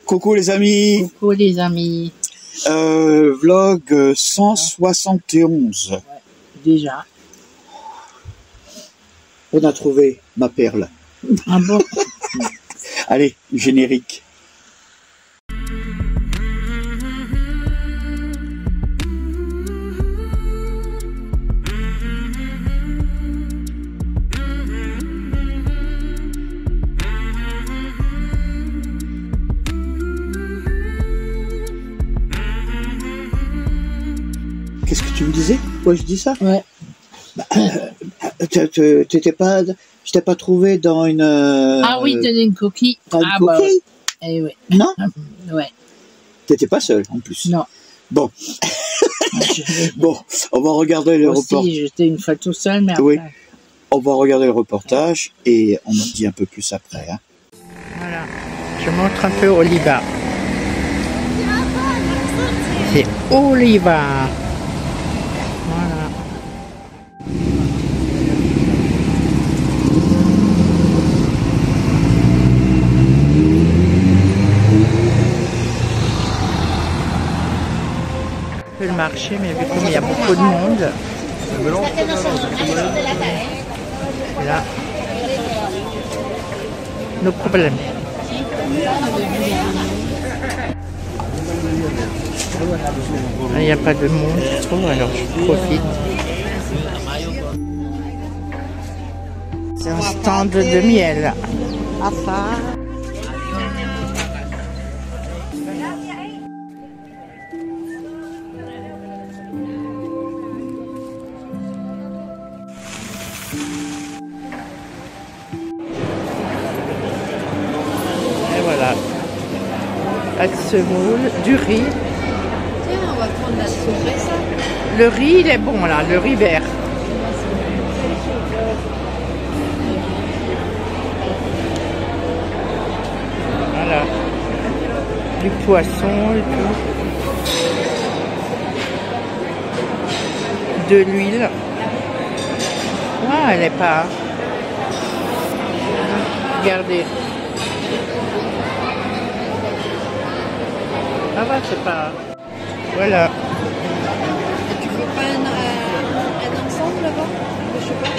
Coucou les amis. Coucou les amis. Vlog 171. Ouais, déjà. On a trouvé ma perle. Ah bon? Allez, générique. Qu'est-ce que tu me disais? Pourquoi je dis ça? Ouais. Bah, je t'ai pas trouvé dans une... Ah oui, donner une coquille. Dans une Ah coquille? bah ouais. Eh oui. Non? Ouais. T'étais pas seul en plus. Non. Bon. Bon, on va regarder le reportage. Aussi, j'étais une fois tout seul, mais après... Oui. On va regarder le reportage et on en dit un peu plus après. Hein. Voilà. Je montre un peu Oliva. C'est Oliva. Voilà. Le marché, mais vu qu'il y a beaucoup de monde, là, nos problèmes. Il n'y a pas de monde, je trouve, alors je profite. C'est un stand de miel. Et voilà. À semoule, du riz. Tiens, on va prendre la souris, ça. Le riz, il est bon là, le riz vert. Voilà. Du poisson et tout. De l'huile. Ah, elle est pas... Regardez. Ah ouais, c'est pas... Voilà. Tu veux pas un ensemble là-bas? Je sais pas.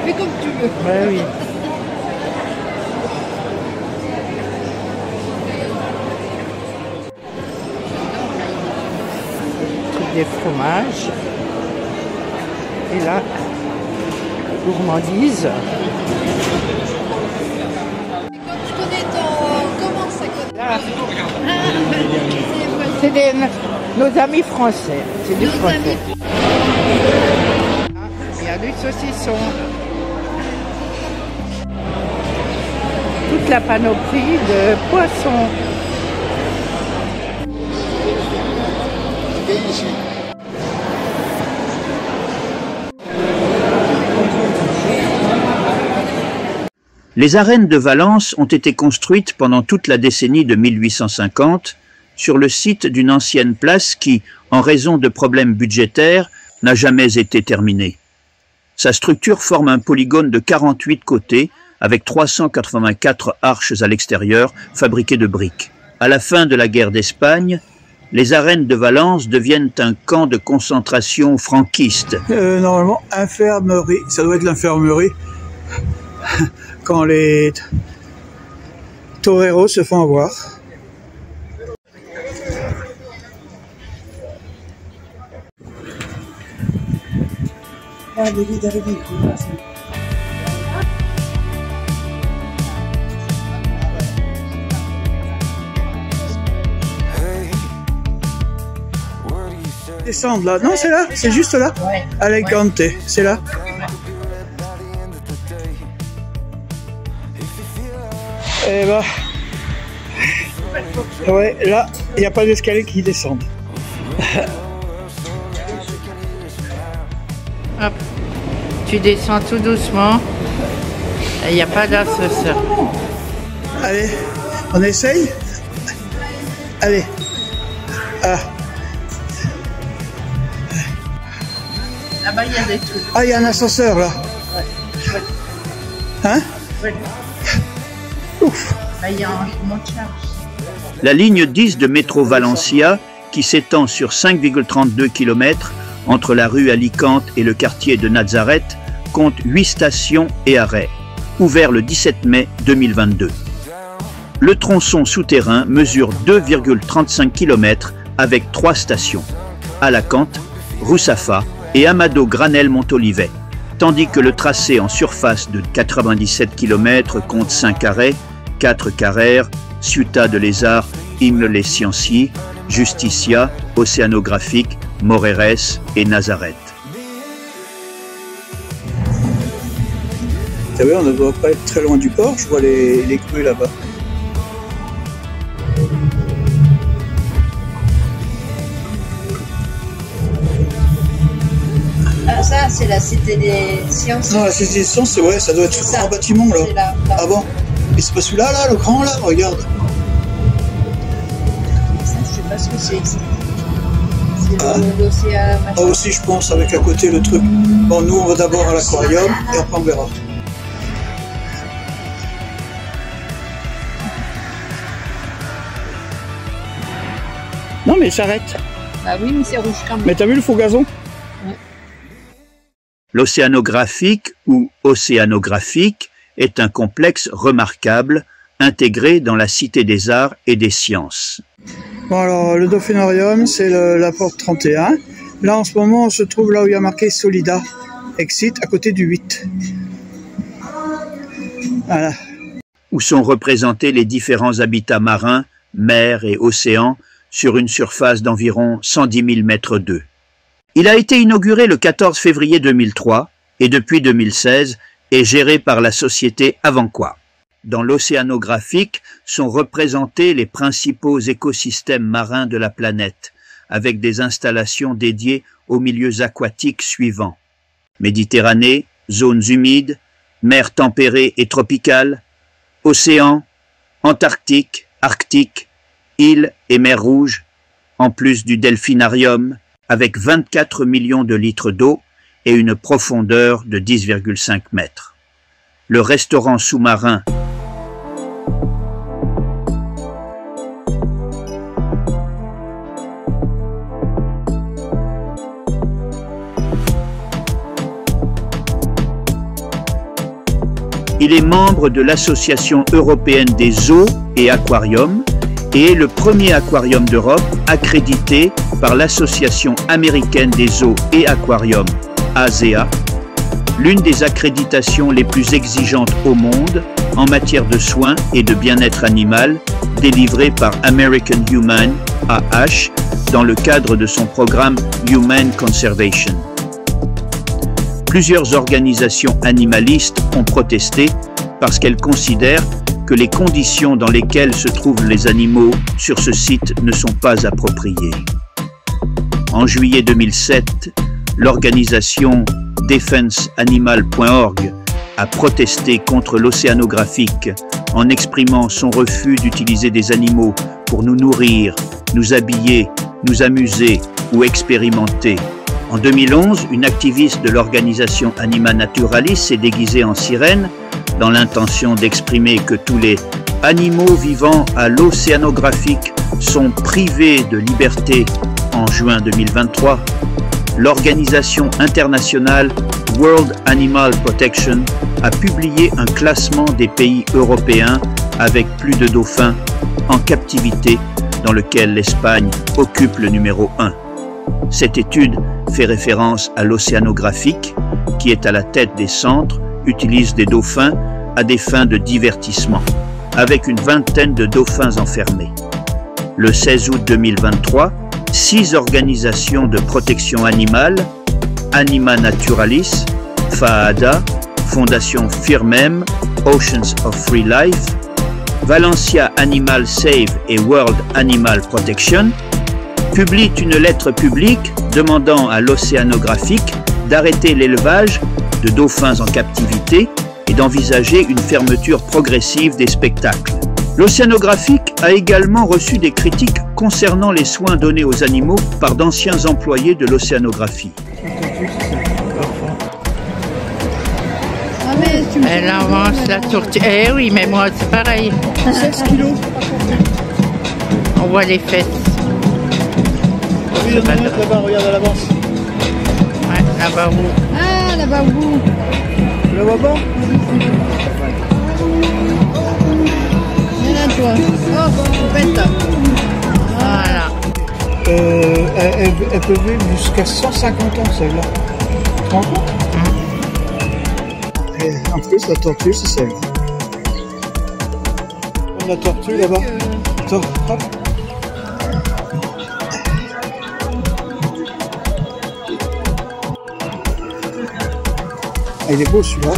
Fais comme tu veux. Ouais, oui. Truc des fromages. Et là, gourmandise. Tu connais ton... Comment ça connaît? Là, C'est c'est nos amis français. C'est du français. Ah, il y a du saucisson. Toute la panoplie de poissons. Les arènes de Valence ont été construites pendant toute la décennie de 1850 sur le site d'une ancienne place qui, en raison de problèmes budgétaires, n'a jamais été terminée. Sa structure forme un polygone de 48 côtés avec 384 arches à l'extérieur fabriquées de briques. À la fin de la guerre d'Espagne, les arènes de Valence deviennent un camp de concentration franquiste. Normalement, infirmerie. Ça doit être l'infirmerie. Quand les toreros se font avoir. Descendre là. Non, c'est là. C'est juste là. Ouais. Alicante. C'est là. Et bah, ouais, là, il n'y a pas d'escalier qui descendent. Hop. Tu descends tout doucement. Il n'y a pas d'ascenseur. Allez, on essaye. Allez. Ah. Là-bas, il y a des trucs. Ah, il y a un ascenseur là. Ouais. Hein? Oui. Ouf. il y a un jugement de charge. La ligne 10 de métro Valencia, qui s'étend sur 5,32 km entre la rue Alicante et le quartier de Nazareth, compte 8 stations et arrêts, ouvert le 17 mai 2022. Le tronçon souterrain mesure 2,35 km avec 3 stations, Alacante, Russafa et Amado Granel Montolivet, tandis que le tracé en surface de 97 km compte 5 arrêts, 4 carrères, Ciutat de Lézard, Imle les Cienciers, Justicia, Océanographique, Moreres et Nazareth. Vous savez, on ne doit pas être très loin du port, je vois les crues là-bas. Ah, ça, c'est la Cité des Sciences. Non, la Cité des Sciences, c'est ouais, ça doit être un grand bâtiment là. Là. Ah bon? Et c'est pas celui-là, là, le grand là? Regarde. Ça, je sais pas ce que c'est. C'est l'océan. Ah aussi, je pense, avec à côté le truc. Bon, nous, on va d'abord à l'aquarium et après on verra. Non, mais s'arrête. Bah oui, mais c'est rouge quand même. Mais t'as vu le faux gazon? L'océanographique ou océanographique est un complexe remarquable intégré dans la Cité des Arts et des Sciences. Bon alors, le Dauphinarium, c'est la porte 31. Là, en ce moment, on se trouve là où il y a marqué Solida, Exit, à côté du 8. Voilà. Où sont représentés les différents habitats marins, mers et océans sur une surface d'environ 110 000 mètres d'eau. Il a été inauguré le 14 février 2003 et depuis 2016 est géré par la société Avanqua. Dans l'océanographique sont représentés les principaux écosystèmes marins de la planète, avec des installations dédiées aux milieux aquatiques suivants: Méditerranée, zones humides, mers tempérées et tropicales, océans, Antarctique, Arctique, îles et mers rouges, en plus du delphinarium, avec 24 millions de litres d'eau et une profondeur de 10,5 mètres. Le restaurant sous-marin Il est membre de l'Association européenne des eaux et aquariums et est le premier aquarium d'Europe accrédité par l'Association américaine des eaux et aquariums, ASEA, l'une des accréditations les plus exigeantes au monde en matière de soins et de bien-être animal, délivrée par American Humane, AH, dans le cadre de son programme Humane Conservation. Plusieurs organisations animalistes ont protesté parce qu'elles considèrent que les conditions dans lesquelles se trouvent les animaux sur ce site ne sont pas appropriées. En juillet 2007, l'organisation defenseanimal.org a protesté contre l'océanographique en exprimant son refus d'utiliser des animaux pour nous nourrir, nous habiller, nous amuser ou expérimenter. En 2011, une activiste de l'organisation Anima Naturalis s'est déguisée en sirène dans l'intention d'exprimer que tous les animaux vivant à l'océanographique sont privés de liberté. En juin 2023, l'organisation internationale World Animal Protection a publié un classement des pays européens avec plus de dauphins en captivité, dans lequel l'Espagne occupe le numéro 1. Cette étude fait référence à l'océanographique, qui est à la tête des centres, utilise des dauphins à des fins de divertissement, avec une vingtaine de dauphins enfermés. Le 16 août 2023, 6 organisations de protection animale, Anima Naturalis, FAADA, Fondation Firmem, Oceans of Free Life, Valencia Animal Save et World Animal Protection, publient une lettre publique demandant à l'océanographique d'arrêter l'élevage de dauphins en captivité et d'envisager une fermeture progressive des spectacles. L'océanographique a également reçu des critiques concernant les soins donnés aux animaux par d'anciens employés de l'océanographie. Ah mais Elle avance la tortue. Eh oui, mais moi c'est pareil. 16 kilos. On voit les fesses. Oui, il y en a une autre là-bas, regarde à l'avance. Ouais, là-bas où? Ah, là-bas où? Tu la vois pas? Viens là, toi. Oh, poupette. Voilà. Elle peut vivre jusqu'à 150 ans, celle-là. Tu te rends compte? Et en plus, la tortue, c'est celle-là. La tortue là-bas. Attends, hop. Ah, il est beau celui-là.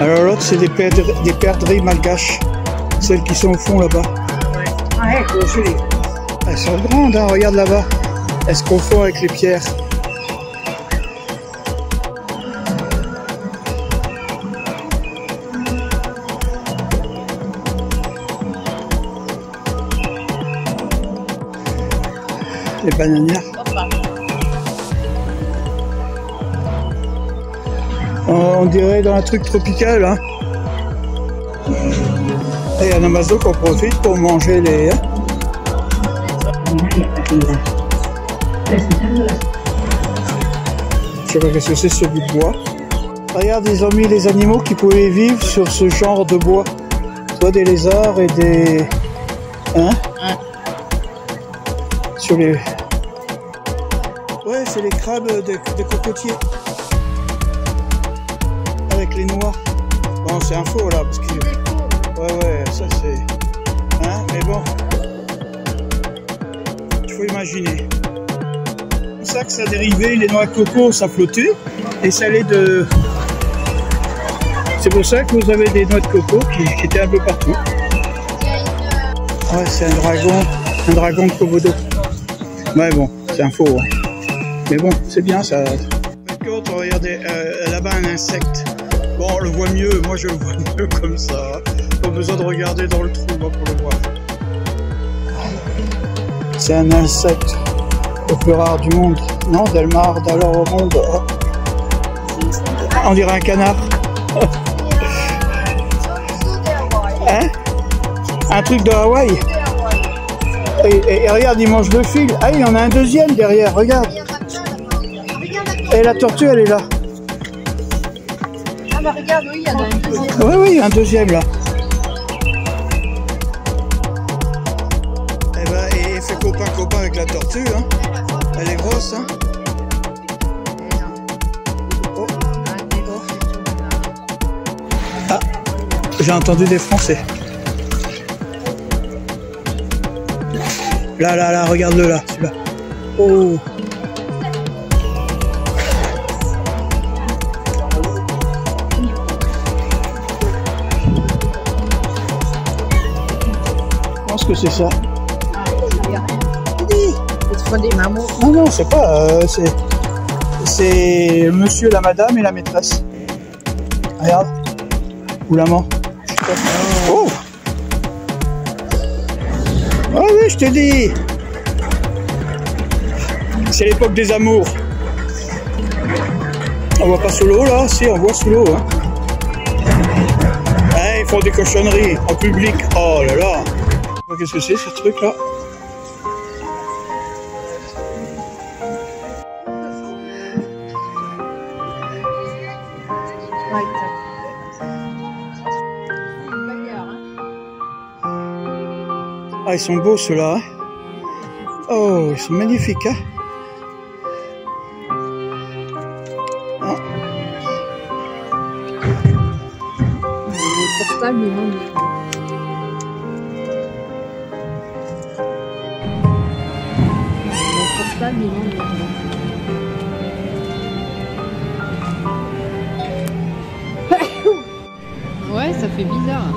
Alors l'autre, c'est des perdrix malgaches, celles qui sont au fond là-bas. Elles sont grandes, hein, regarde là-bas. Elles se confondent avec les pierres. Les bananières. On dirait dans un truc tropical, hein. Et il y a un Amazon qu'on profite pour manger les... Je sais pas qu'est-ce que c'est ce bout de bois. Regarde, ils ont mis les animaux qui pouvaient vivre sur ce genre de bois. Soit des lézards et des... Hein? Sur les... Ouais, c'est les crabes de cocotiers. Avec les noix. Bon, c'est un faux là, parce que... Ouais, ça c'est... Hein? Mais bon... Il faut imaginer. C'est pour ça que ça dérivait, les noix de coco, ça flottait. Et ça allait de... C'est pour ça que vous avez des noix de coco qui étaient un peu partout. Ouais, c'est un dragon de Komodo. Ouais, bon, c'est un faux. Hein. Mais bon, c'est bien ça. Par contre, regardez, là-bas un insecte. Bon, on le voit mieux, moi je le vois mieux comme ça. Pas besoin de regarder dans le trou, moi, pour le voir. C'est un insecte le plus rare du monde. Non, Delmar, d'alors au monde. Oh. On dirait un canard. Hein? Un truc de Hawaï. Et regarde, il mange le fil. Ah, il y en a un deuxième derrière, regarde. Et la tortue, elle est là. Ah bah regarde, oui, il y en a un deuxième. Oui, il y a un deuxième là. Eh ben, et fait copain avec la tortue, hein. Elle est grosse, hein. Oh. Ah, j'ai entendu des Français. Là, regarde-le là, celui-là. Oh. Je pense que c'est ça. C'est pas des mammouths. Non, c'est pas. C'est monsieur, la madame et la maîtresse. Regarde. Ou l'amant. Oh. Oh oui, je te dis. C'est l'époque des amours. On voit pas sous l'eau là? Si, on voit sous l'eau. Hein. Ah, ils font des cochonneries en public. Oh là là. Qu'est-ce que c'est ce truc là? Ah, ils sont beaux ceux-là. Hein. Oh, ils sont magnifiques. Hein. Ah. Le portable, il manque. Le portable, il manque. Ouais, ça fait bizarre.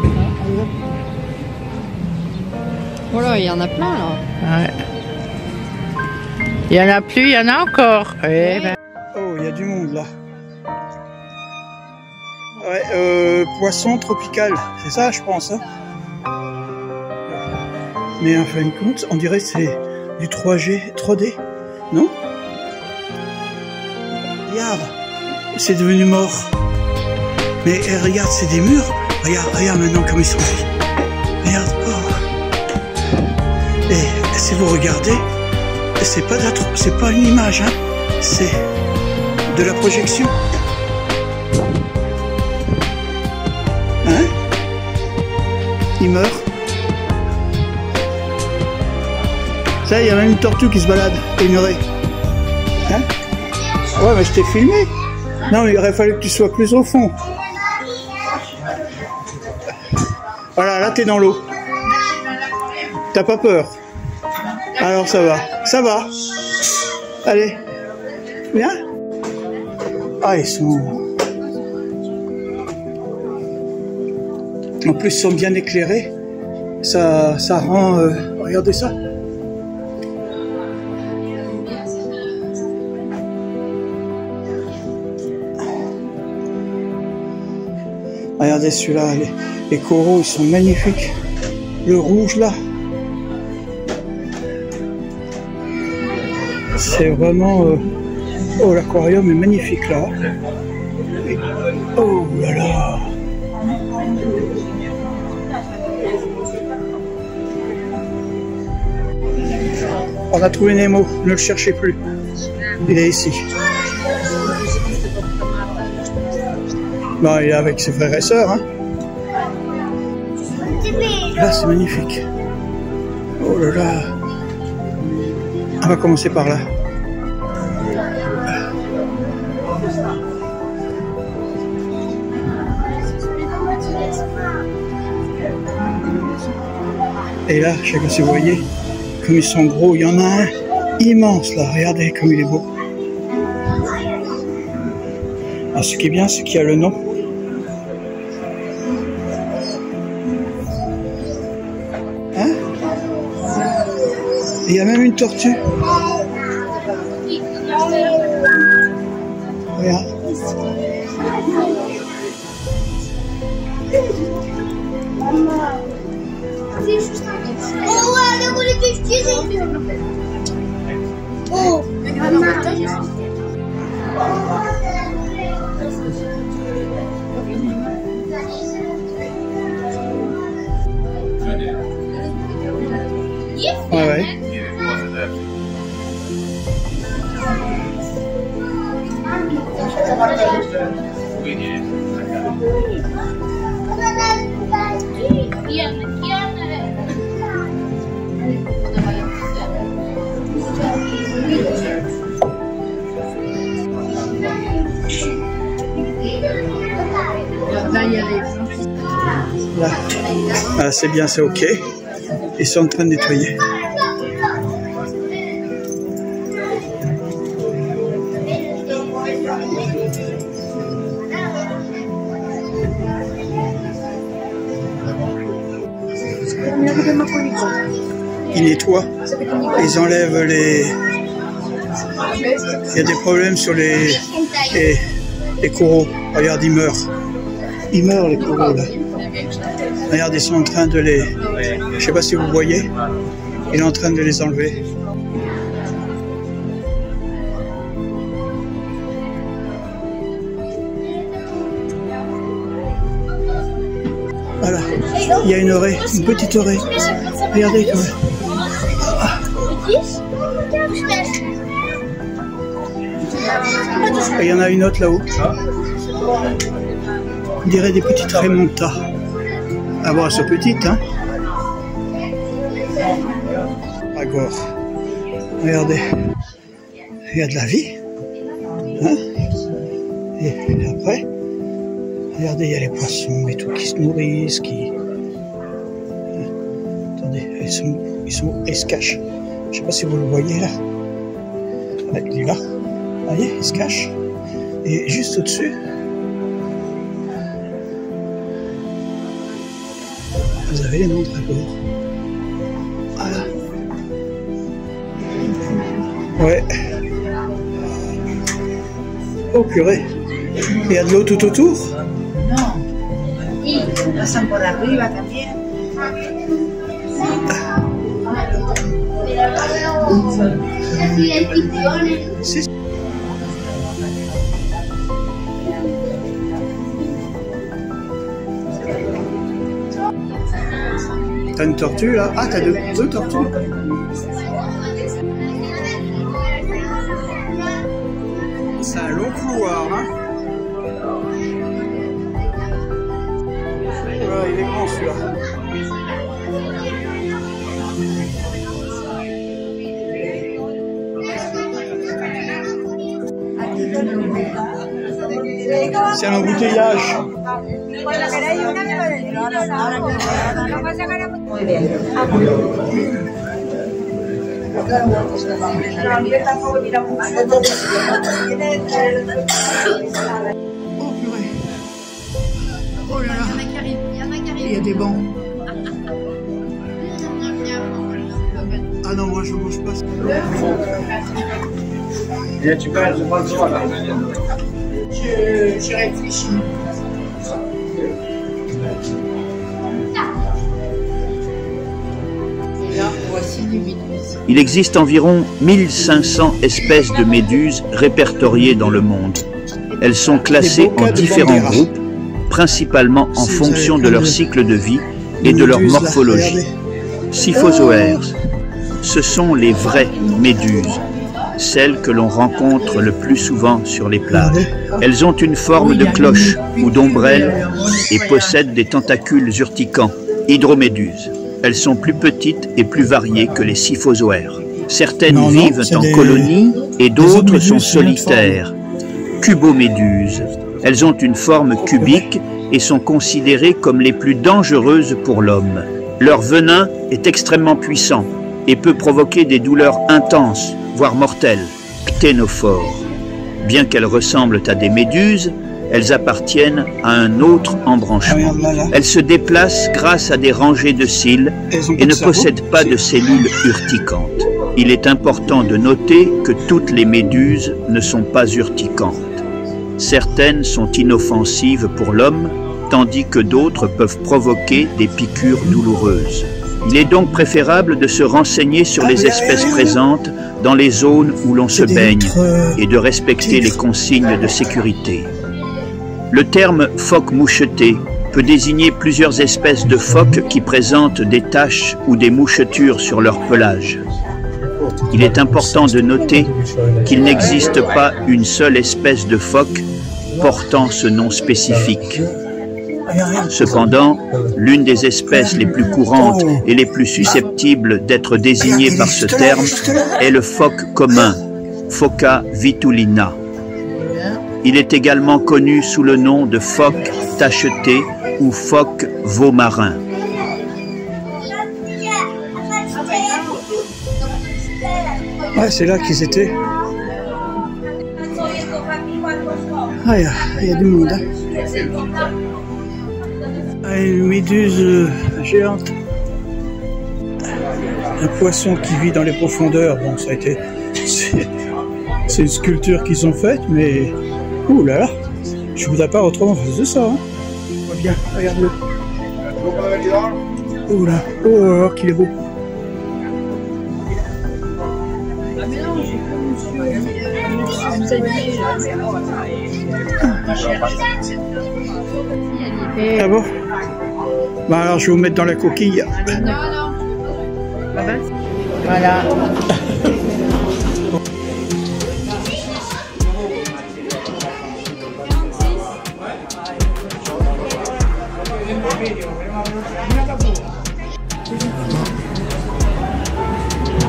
Voilà, il y en a plein là. Ouais. Il y en a plus, il y en a encore. Eh ben. Oh, il y a du monde là. Ouais, poisson tropical, c'est ça je pense. Hein. Mais en fin de compte, on dirait que c'est du 3D, non? Regarde, c'est devenu mort. Mais regarde, c'est des murs. Regarde maintenant comme ils sont faits. Regarde, oh. Et si vous regardez, c'est pas une image, hein. C'est de la projection. Hein? Il meurt. Ça, il y a même une tortue qui se balade, et une raie. Hein? Ouais, mais je t'ai filmé. Non, mais il aurait fallu que tu sois plus au fond. Voilà, là, t'es dans l'eau. T'as pas peur? Alors, ça va. Ça va. Allez. Viens. Ah, ils sont... En plus, ils sont bien éclairés. Ça rend... regardez ça. Regardez celui-là, les coraux, ils sont magnifiques. Le rouge, là. C'est vraiment... Oh, l'aquarium est magnifique, là. Oh là là. On a trouvé Nemo, ne le cherchez plus. Il est ici. Non, il est avec ses frères et sœurs. Hein. Là, c'est magnifique. Oh là là. On va commencer par là. Et là, je sais pas si vous voyez, comme ils sont gros, il y en a un immense là. Regardez comme il est beau. Alors, ce qui est bien, c'est qu'il y a le nom. Hein? Et il y a même une tortue. Regarde. Oh, Ouais, ouais. Là. Ah, c'est bien, c'est ok. Ils sont en train de nettoyer. Ils nettoient. Ils enlèvent les... Il y a des problèmes sur les coraux. Regarde, ils meurent. Ils meurent, les coraux, là. Regarde, ils sont en train de les... Je sais pas si vous voyez. Il est en train de les enlever. Voilà. Il y a une oreille, une petite oreille. Regardez quand même. Ah. Et il y en a une autre là-haut. On dirait des petites remontas. Ah bon, elles sont petites, hein. Agor. Regardez. Il y a de la vie. Hein. Et après, regardez, il y a les poissons et tout qui se nourrissent, qui... Attendez, ils se cachent. Je sais pas si vous le voyez là. Ouais, il est là. Vous voyez, il se cache. Et juste au-dessus, vous avez les noms de dragors. Voilà. Ouais. Oh purée. Il y a de l'eau tout autour. Non, pasan por arriba también. Si. T'as une tortue là? Ah, t'as deux tortues. C'est un long couloir, hein? Voilà, il est grand celui-là. C'est un embouteillage. Muy bien. Oh là là. Il y a des bancs. Ah non, moi je mange pas ça. Je réfléchis. Il existe environ 1500 espèces de méduses répertoriées dans le monde. Elles sont classées en différents groupes, principalement en fonction de leur cycle de vie et de leur morphologie. Scyphozoaires, ce sont les vraies méduses, celles que l'on rencontre le plus souvent sur les plages. Elles ont une forme de cloche ou d'ombrelle et possèdent des tentacules urticants, hydroméduses. Elles sont plus petites et plus variées que les scyphozoaires. Certaines vivent en colonies et d'autres sont solitaires. Cuboméduses. Elles ont une forme cubique et sont considérées comme les plus dangereuses pour l'homme. Leur venin est extrêmement puissant et peut provoquer des douleurs intenses, voire mortelles. Cténophores. Bien qu'elles ressemblent à des méduses, elles appartiennent à un autre embranchement. Elles se déplacent grâce à des rangées de cils et ne possèdent pas de cellules urticantes. Il est important de noter que toutes les méduses ne sont pas urticantes. Certaines sont inoffensives pour l'homme, tandis que d'autres peuvent provoquer des piqûres douloureuses. Il est donc préférable de se renseigner sur les espèces présentes dans les zones où l'on se baigne et de respecter les consignes de sécurité. Le terme phoque moucheté peut désigner plusieurs espèces de phoques qui présentent des taches ou des mouchetures sur leur pelage. Il est important de noter qu'il n'existe pas une seule espèce de phoque portant ce nom spécifique. Cependant, l'une des espèces les plus courantes et les plus susceptibles d'être désignées par ce terme est le phoque commun, Phoca vitulina. Il est également connu sous le nom de phoque tacheté ou phoque veau marin. Ouais, c'est là qu'ils étaient. Ah, il y a du monde. Hein. Ah, une méduse géante. Un poisson qui vit dans les profondeurs. Bon, ça a été... C'est une sculpture qu'ils ont faite, mais... Ouh là là, je voudrais pas retrouver en face de ça. Hein. On voit bien, regarde-le. Ouh là, oh alors qu'il est beau. Ah bon? Bah alors je vais vous mettre dans la coquille. Non. Voilà.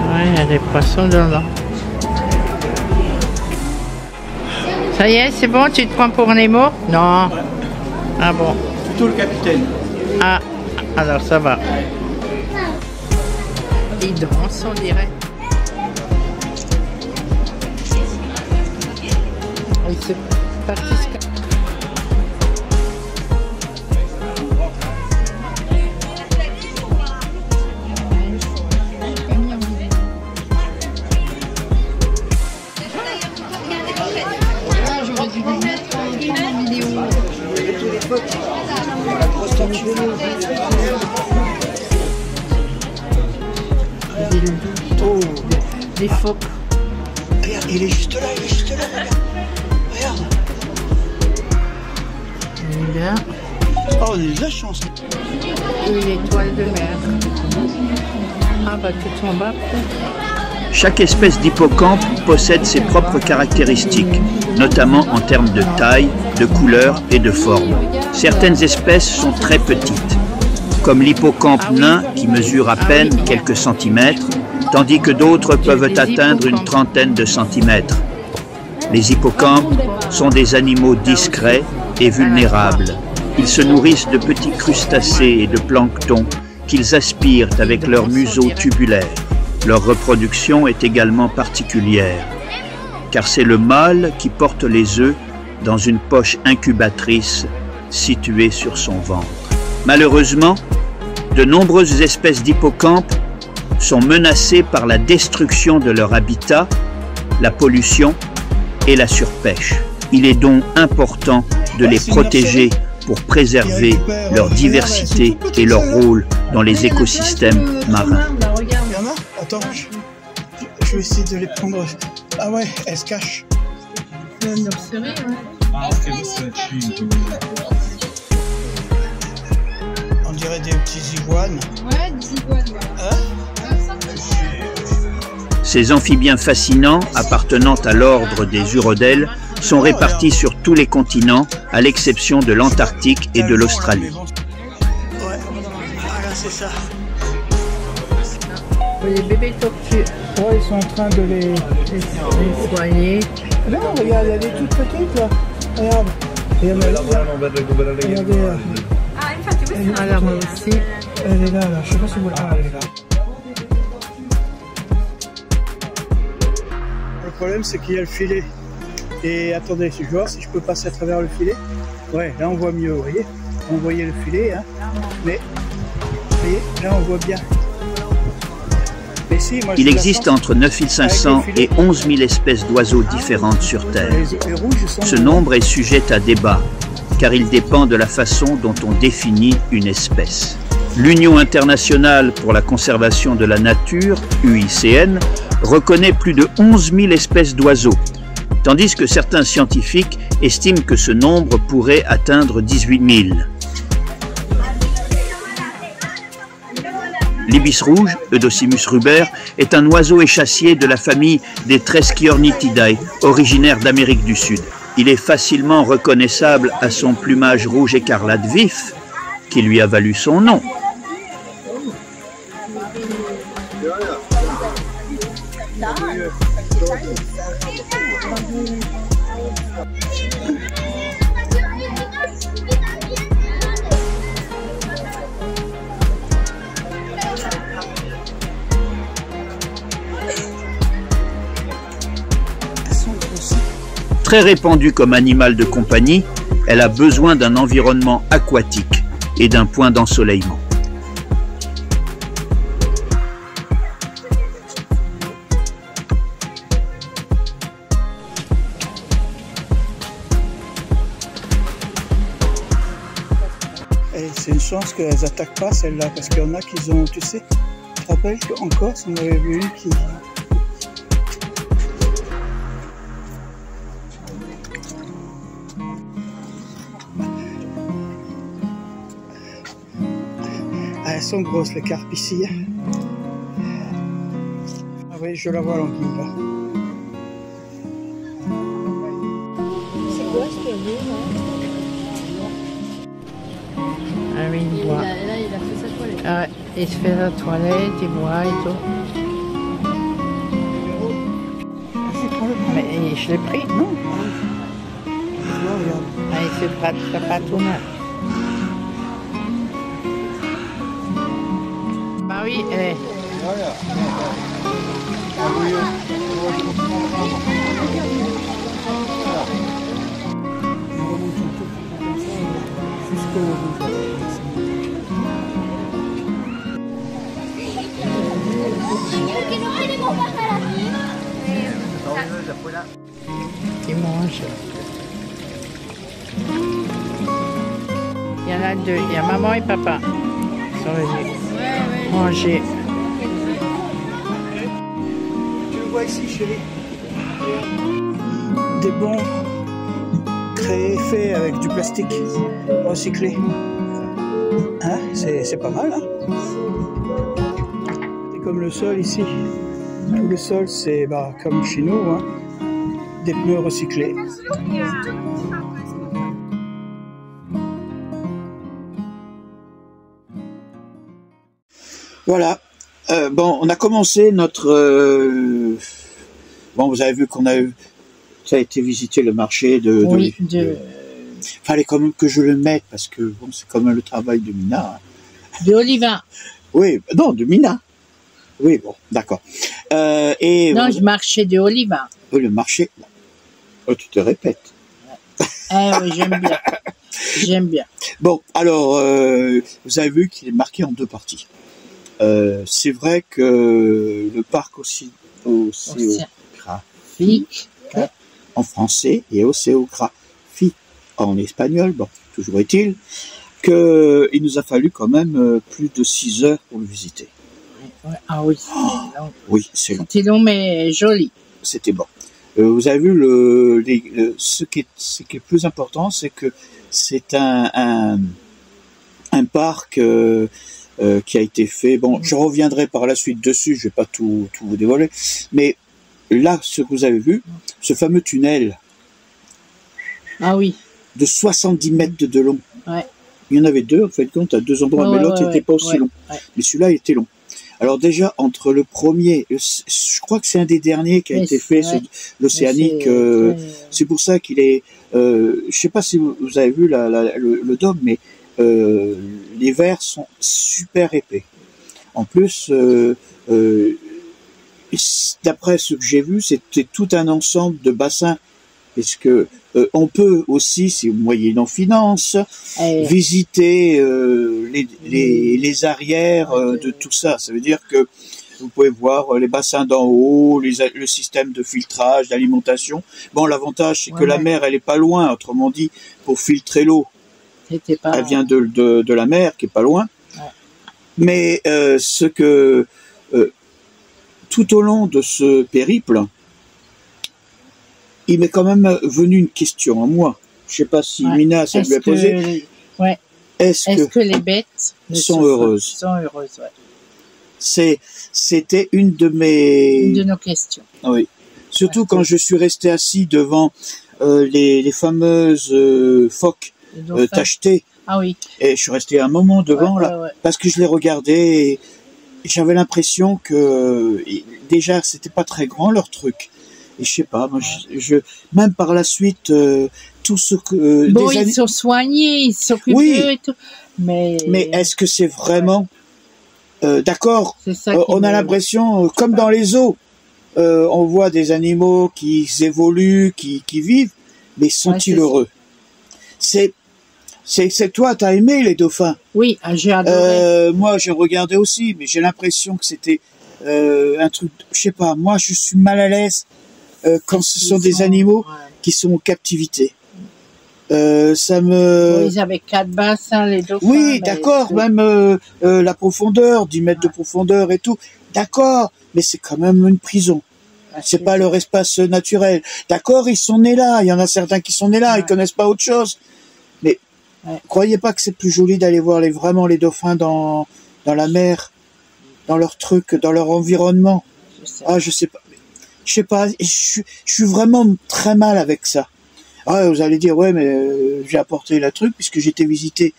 Ouais, il y a des poissons dedans. Ça y est, c'est bon, tu te prends pour Nemo? Non. Ah bon. Plutôt le capitaine. Ah, alors ça va. Il danse, on dirait. Il se partit. J'aurais dû lui mettre en vidéo. La grosse tortue. des loups. Oh, Des phoques. regarde, il est juste là, regarde. Regarde. Là. Oh, on a eu de la chance. Une étoile de mer. Ah bah tout en bas. Chaque espèce d'hippocampe possède ses propres caractéristiques, notamment en termes de taille, de couleur et de forme. Certaines espèces sont très petites, comme l'hippocampe nain qui mesure à peine quelques centimètres, tandis que d'autres peuvent atteindre une trentaine de centimètres. Les hippocampes sont des animaux discrets et vulnérables. Ils se nourrissent de petits crustacés et de plancton qu'ils aspirent avec leur museau tubulaire. Leur reproduction est également particulière, car c'est le mâle qui porte les œufs dans une poche incubatrice située sur son ventre. Malheureusement, de nombreuses espèces d'hippocampes sont menacées par la destruction de leur habitat, la pollution et la surpêche. Il est donc important de les protéger pour préserver leur diversité et leur rôle dans les écosystèmes marins. Il y en a? Attends, je vais essayer de les prendre. Ah ouais, elles se cachent. On dirait des petits iguanes. Ouais, des iguanes. Ces amphibiens fascinants, appartenant à l'ordre des urodèles, sont répartis sur tous les continents, à l'exception de l'Antarctique et de l'Australie. Ouais, voilà, c'est ça. Les bébés tortues. Ouais, ils sont en train de les soigner. Non, regarde, elle est toute petite là. Regarde. Regardez. Alors moi aussi. Elle est là. Je sais pas si vous la regardez là. Le problème, c'est qu'il y a le filet. Et attendez, je vais voir si je peux passer à travers le filet. Ouais, là on voit mieux, vous voyez. On voyait le filet, hein. Mais, vous voyez, là on voit bien. Mais si, moi, Il existe entre 9500 et 11 000 espèces d'oiseaux différentes sur Terre. les rouges sont Ce nombre est sujet à débat, car il dépend de la façon dont on définit une espèce. L'Union internationale pour la conservation de la nature, UICN, reconnaît plus de 11 000 espèces d'oiseaux, tandis que certains scientifiques estiment que ce nombre pourrait atteindre 18 000. L'ibis rouge, Eudocimus ruber, est un oiseau échassier de la famille des Treskiornithidae, originaire d'Amérique du Sud. Il est facilement reconnaissable à son plumage rouge écarlate vif, qui lui a valu son nom. Très répandue comme animal de compagnie, elle a besoin d'un environnement aquatique et d'un point d'ensoleillement. C'est une chance qu'elles attaquent pas celle-là, parce qu'il y en a qui ont, tu sais, tu te rappelles qu'en Corse, on avait vu une qui... Ah, elles sont grosses les carpes ici. Ah oui, je la vois l'anguille là. C'est quoi ce qu'il y a là? Ah oui, il boit. Là, il a fait sa toilette. Ah ouais, il se fait la toilette, il boit et tout. Mais je l'ai pris. Non. Regarde. Ah, il se prête pas tout mal. Bah oui, elle est. Ils mangent. Il y en a deux. Il y a maman et papa. Ils sont venus manger. ici, chérie. Des bons créés, faits avec du plastique recyclé. Hein, c'est pas mal, hein. C'est comme le sol ici. Tout le sol, c'est comme chez nous, hein, des pneus recyclés. Voilà. Bon, on a commencé notre... Bon, vous avez vu qu'on a eu... Ça a été visiter le marché Oui, fallait quand même que je le mette, parce que bon, c'est quand même le travail de Mina. de Oliva. Oui, non, de Mina. Oui, bon, d'accord. Non, je marchais de Oliva. Le marché... Oh, tu te répètes. Oui, j'aime bien. J'aime bien. Bon, alors, vous avez vu qu'il est marqué en deux parties. C'est vrai que le parc océanographique en français et océanographique en espagnol, bon, toujours est-il qu'il nous a fallu quand même plus de 6 heures pour le visiter. Ah oui, c'est long. Oui, c'est long. C'était long mais joli. C'était bon. Vous avez vu ce qui est plus important, c'est que c'est un parc qui a été fait. Bon, je reviendrai par la suite dessus, je vais pas tout vous dévoiler, mais là, ce que vous avez vu, ce fameux tunnel Ah oui. de 70 mètres de long. Ouais. Il y en avait deux, en fait, compte, à 2 endroits, mais l'autre n'était pas aussi long. Ouais. Mais celui-là était long. Alors déjà, entre le premier, je crois que c'est un des derniers qui a été fait, l'océanique, c'est pour ça qu'il est... je sais pas si vous avez vu le dôme, mais les verres sont super épais. En plus, d'après ce que j'ai vu, c'était tout un ensemble de bassins. Parce que on peut aussi, si vous moyennant finance, visiter les arrières de tout ça. Ça veut dire que vous pouvez voir les bassins d'en haut, le système de filtrage, d'alimentation. Bon, l'avantage, c'est que la mer, elle est pas loin. Autrement dit, pour filtrer l'eau, elle vient de la mer, qui est pas loin. Ouais. Mais tout au long de ce périple, il m'est quand même venu une question à moi. Je sais pas si Mina, ça lui a posé. Est-ce que les bêtes sont heureuses? Sont heureuses, ouais. C'était une de nos questions. Oui. Surtout quand je suis resté assis devant les fameuses phoques tachetées. Ah oui. Et je suis resté un moment devant parce que je les regardais et j'avais l'impression que déjà c'était pas très grand leur truc. Et je sais pas, moi, même par la suite, tout ce que... ils sont soignés, ils s'occupent d'eux et tout. Mais est-ce que c'est vraiment... d'accord, on a l'impression, comme dans les zoos, on voit des animaux qui évoluent, qui vivent, mais sont-ils heureux? C'est toi, t'as aimé les dauphins? Oui, j'ai adoré. Moi, j'ai regardé aussi, mais j'ai l'impression que c'était un truc... Je sais pas, moi, je suis mal à l'aise quand ce sont des animaux qui sont en captivité. Ça me... Ils avaient 4 bassins, les dauphins. Oui, d'accord, même la profondeur, 10 mètres de profondeur et tout. D'accord, mais c'est quand même une prison. C'est pas leur espace naturel. D'accord, ils sont nés là. Il y en a certains qui sont nés là, ils connaissent pas autre chose. Mais croyez pas que c'est plus joli d'aller voir vraiment les dauphins dans la mer, dans leur truc, dans leur environnement. Je sais pas. Je sais pas. Je suis vraiment très mal avec ça. Ah, vous allez dire, mais j'ai apporté le truc puisque j'étais visité.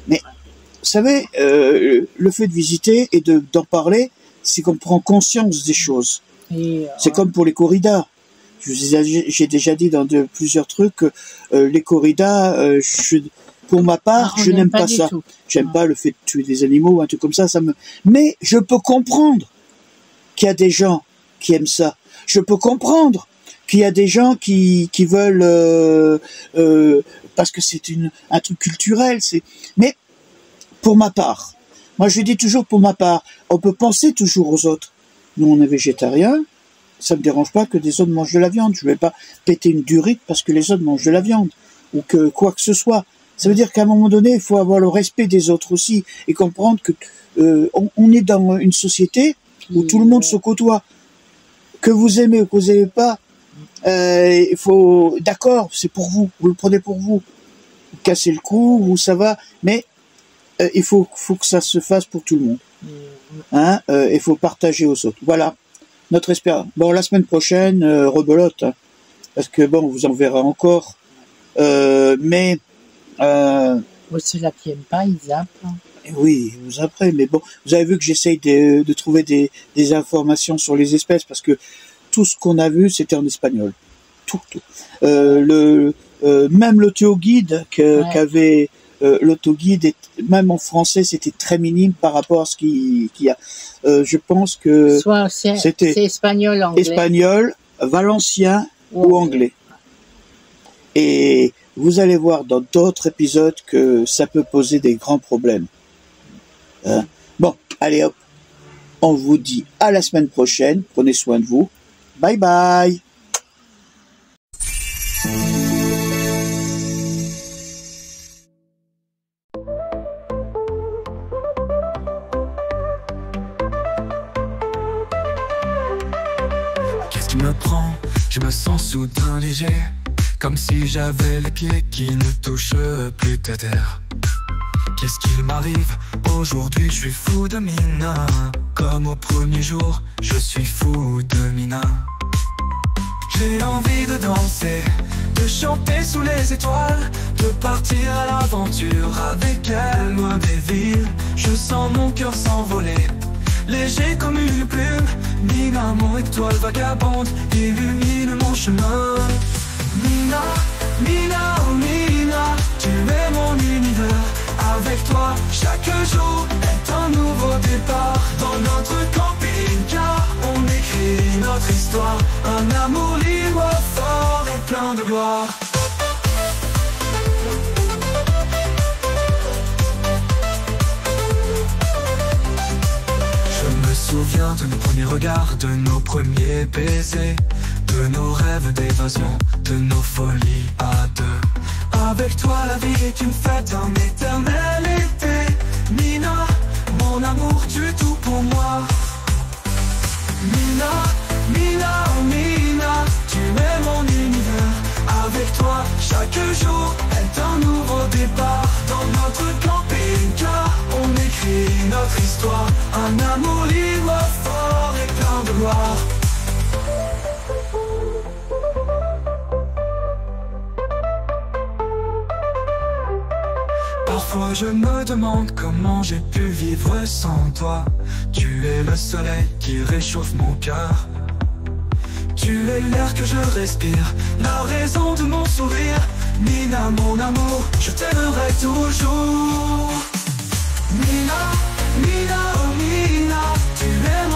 Mais, vous savez, le fait de visiter et d'en parler, c'est qu'on prend conscience des choses. C'est comme pour les corridas. J'ai déjà dit dans plusieurs trucs que les corridas, pour ma part, je n'aime pas ça. J'aime pas le fait de tuer des animaux ou un truc comme ça. Mais je peux comprendre qu'il y a des gens qui aiment ça. Je peux comprendre qu'il y a des gens qui veulent parce que c'est un truc culturel. Mais pour ma part, moi je dis toujours pour ma part, on peut penser toujours aux autres. Nous on est végétariens, ça me dérange pas que des autres mangent de la viande. Je vais pas péter une durite parce que les autres mangent de la viande ou que quoi que ce soit. Ça veut dire qu'à un moment donné, il faut avoir le respect des autres aussi et comprendre que on est dans une société où tout le monde se côtoie. que vous aimez ou que vous n'aimez pas, il faut, d'accord, c'est pour vous le prenez pour vous. Vous cassez le cou, ou ça va, mais il faut que ça se fasse pour tout le monde. Hein, il faut partager aux autres. Voilà, notre espérance. Bon, la semaine prochaine, rebelote, hein, parce que bon, on vous en verra encore. Mais ceux-là qui n'aiment pas, ils zappent. oui, vous après, mais bon, vous avez vu que j'essaye de trouver des informations sur les espèces, parce que tout ce qu'on a vu, c'était en espagnol. Tout. Même l'autoguide qu'avait l'autoguide, même en français, c'était très minime par rapport à ce qu'il y a. Je pense que c'était espagnol, anglais. Espagnol, valencien ou anglais. Et vous allez voir dans d'autres épisodes que ça peut poser des grands problèmes. Bon, allez hop, on vous dit à la semaine prochaine, prenez soin de vous, bye bye. Qu'est-ce qui me prend? Je me sens soudain léger, comme si j'avais les pieds qui ne touchent plus de terre. Qu'est-ce qu'il m'arrive? Aujourd'hui je suis fou de Mina. Comme au premier jour, je suis fou de Mina. J'ai envie de danser, de chanter sous les étoiles, de partir à l'aventure avec elle, loin des villes. Je sens mon cœur s'envoler, léger comme une plume. Mina, mon étoile vagabonde, illumine mon chemin. Mina, Mina, oh Mina, tu es mon univers. Avec toi, chaque jour est un nouveau départ. Dans notre camping-car, on écrit notre histoire. Un amour libre, fort et plein de gloire. Je me souviens de nos premiers regards, de nos premiers baisers, de nos rêves d'évasion, de nos folies à deux. Avec toi la vie est une fête, un éternel été. Mina, mon amour, tu es tout pour moi. Mina, Mina, oh Mina, tu es mon univers. Avec toi, chaque jour est un nouveau départ. Dans notre camping-car, on écrit notre histoire. Un amour libre, fort et plein de gloire. Parfois je me demande comment j'ai pu vivre sans toi. Tu es le soleil qui réchauffe mon cœur. Tu es l'air que je respire, la raison de mon sourire. Mina, mon amour, je t'aimerai toujours. Mina, Mina, oh Mina, tu es